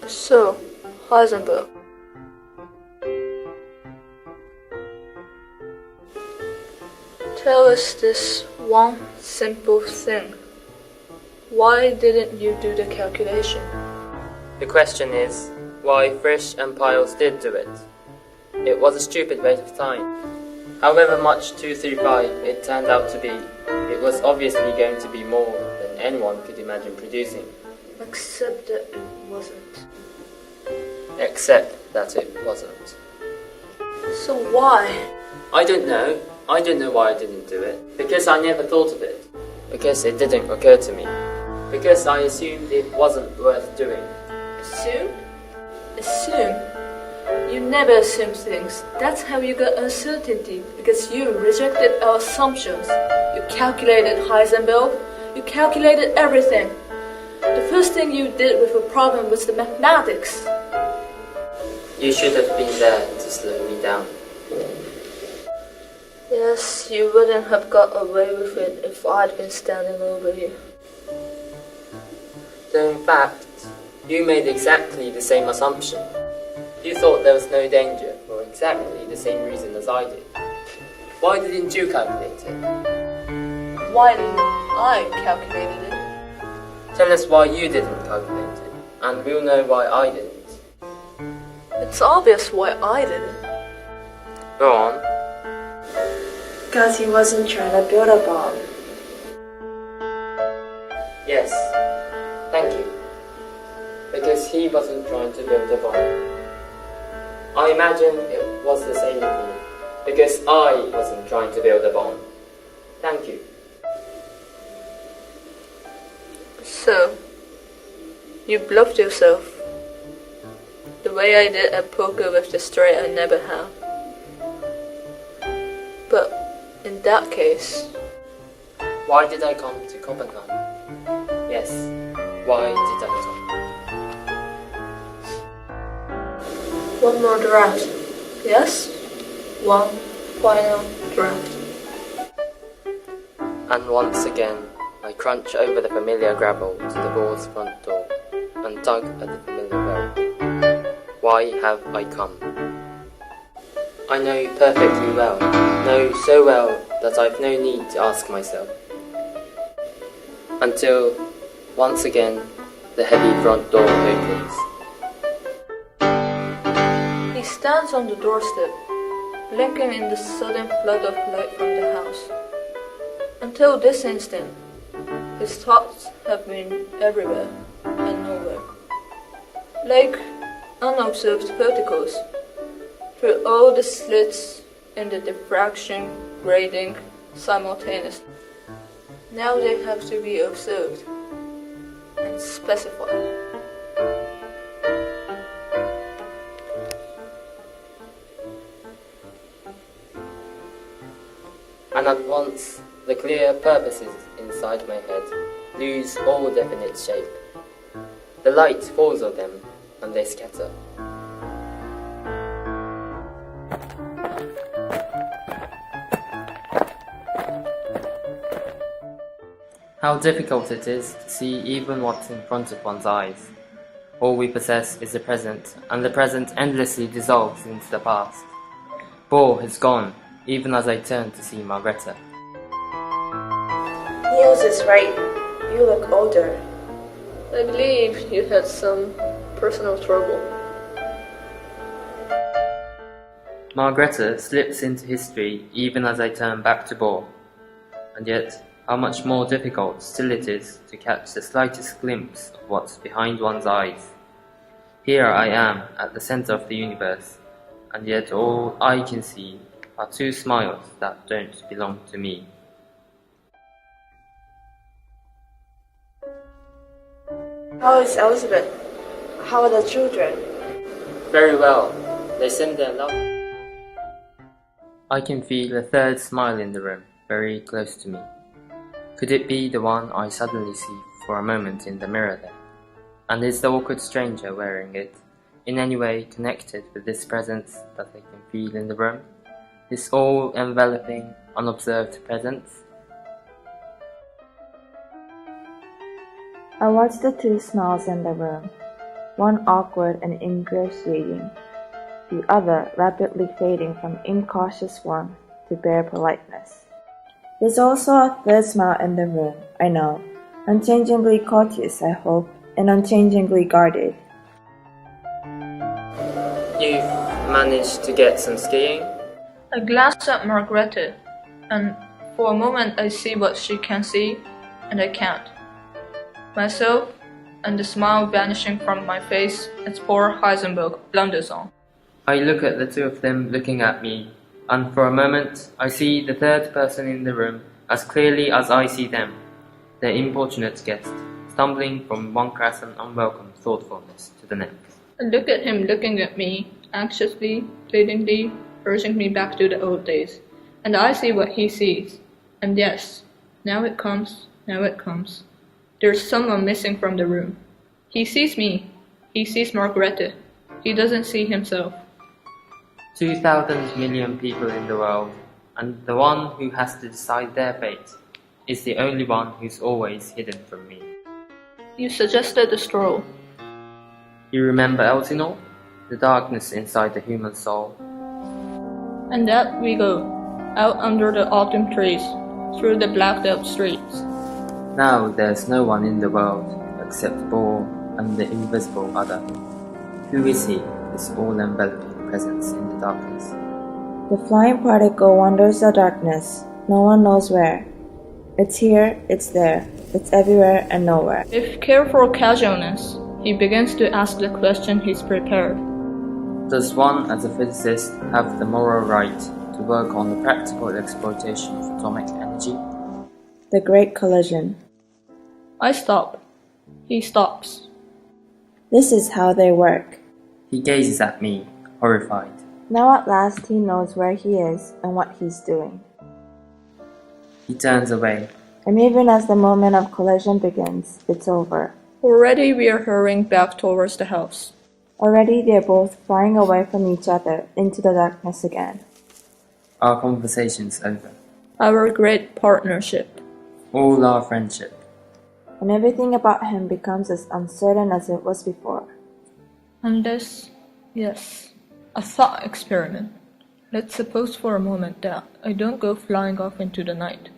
So, Heisenberg. Tell us this one simple thing. Why didn't you do the calculation? The question is, why Frisch and Piles did do it. It was a stupid waste of time. However much 235 it turned out to be, it was obviously going to be more than anyone could imagine producing. Except that it wasn't. Except that it wasn't. So why? I don't know. I don't know why I didn't do it. Because I never thought of it. Because it didn't occur to me. Because I assumed it wasn't worth doing. Assume? Assume? You never assume things. That's how you got uncertainty. Because you rejected our assumptions. You calculated Heisenberg. You calculated everything. The first thing you did with a problem was the mathematics. You should have been there to slow me down. Yes, you wouldn't have got away with it if I'd been standing over you. Though in fact, you made exactly the same assumption. You thought there was no danger for exactly the same reason as I did. Why didn't you calculate it? Why didn't I calculate it? Tell us why you didn't calculate it, and we'll know why I didn't. It's obvious why I didn't. Go on. Because he wasn't trying to build a bomb. Yes, thank you. Because he wasn't trying to build a bomb. I imagine it was the same with me. Because I wasn't trying to build a bomb. Thank you. So, you bluffed yourself. The way I did at poker with the straight I never have. But in that case... Why did I come to Copenhagen? Yes, why did I come? One more draft. Yes? One final draft. And once again, I crunch over the familiar gravel to the board's front door and tug at the familiar bell. Why have I come? I know perfectly well, know so well that I've no need to ask myself. Until, once again, the heavy front door opens. He stands on the doorstep, blinking in the sudden flood of light from the house. Until this instant, his thoughts have been everywhere and nowhere. Like unobserved particles, through all the slits in the diffraction grating simultaneously. Now they have to be observed and specified. And at once, the clear purposes inside my head lose all definite shape. The light falls on them, and they scatter. How difficult it is to see even what's in front of one's eyes. All we possess is the present, and the present endlessly dissolves into the past. Bohr has gone, even as I turn to see Margrethe. Niels is right. You look older. I believe you had some personal trouble. Margrethe slips into history even as I turn back to Bohr. And yet, how much more difficult still it is to catch the slightest glimpse of what's behind one's eyes. Here I am at the center of the universe, and yet all I can see are two smiles that don't belong to me. How is Elizabeth? How are the children? Very well. They send their love. I can feel a third smile in the room, very close to me. Could it be the one I suddenly see for a moment in the mirror there? And is the awkward stranger wearing it in any way connected with this presence that I can feel in the room? This all-enveloping, unobserved presence? I watch the two smiles in the room. one awkward and ingratiating, the other rapidly fading from incautious warmth to bare politeness. There's also a third smile in the room, I know, unchangeably courteous, I hope, and unchangeably guarded. You've managed to get some skiing? I glance at Margrethe, and for a moment I see what she can see, and I can't. Myself, and the smile vanishing from my face as poor Heisenberg blunders on. I look at the two of them looking at me, and for a moment I see the third person in the room as clearly as I see them, the importunate guest, stumbling from one crass and unwelcome thoughtfulness to the next. I look at him looking at me, anxiously, pleadingly, urging me back to the old days, and I see what he sees. And yes, now it comes. There's someone missing from the room. He sees me. He sees Margrethe. He doesn't see himself. 2,000 million people in the world, and the one who has to decide their fate is the only one who's always hidden from me. You suggested a stroll. You remember Elsinore? The darkness inside the human soul. And that we go, out under the autumn trees, through the blacked-out streets. Now there's no one in the world except Bohr and the invisible other. Who is he, this all-enveloping presence in the darkness? The flying particle wanders the darkness, no one knows where. It's here, it's there, it's everywhere and nowhere. With careful casualness, he begins to ask the question he's prepared. Does one, as a physicist, have the moral right to work on the practical exploitation of atomic energy? The Great Collision. I stop. He stops. This is how they work. He gazes at me, horrified. Now at last he knows where he is and what he's doing. He turns away. And even as the moment of collision begins, it's over. Already we are hurrying back towards the house. Already they're both flying away from each other into the darkness again. Our conversation's over. Our great partnership. All our friendship. And everything about him becomes as uncertain as it was before. And this, yes, a thought experiment. Let's suppose for a moment that I don't go flying off into the night.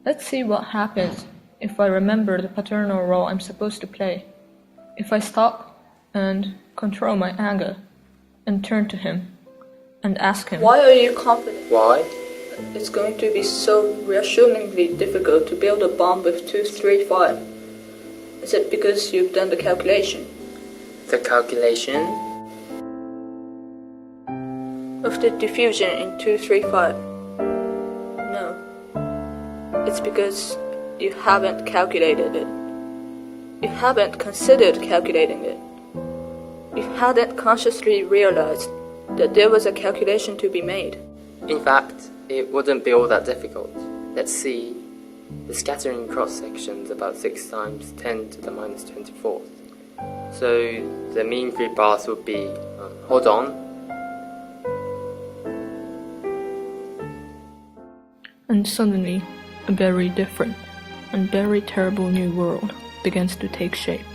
Let's see what happens if I remember the paternal role I'm supposed to play. If I stop and control my anger and turn to him and ask him, Why are you confident? Why? It's going to be so reassuringly difficult to build a bomb with 235. Is it because you've done the calculation? The calculation? Of the diffusion in 235? No. It's because you haven't calculated it. You haven't considered calculating it. You hadn't consciously realized that there was a calculation to be made. In fact, it wouldn't be all that difficult. Let's see. The scattering cross-section's about 6 times 10 to the minus 24th. So the mean free path would be, hold on. and suddenly a very different and very terrible new world begins to take shape.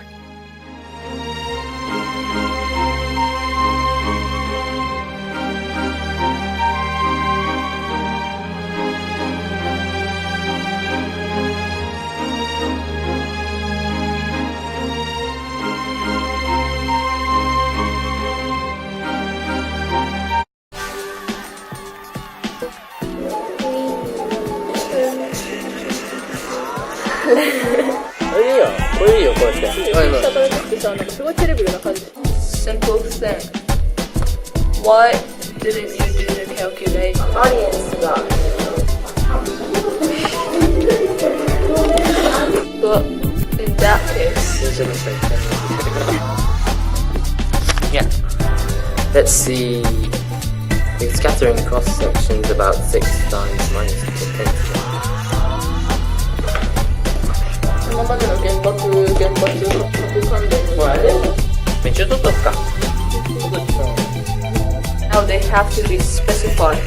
Simple thing. Why didn't you do the calculation? But in that case, Yeah. Let's see. The scattering cross section is about 6 times minus 10. 今までの原発核関連これめっちゃ取ったっすか Now they have to be specified.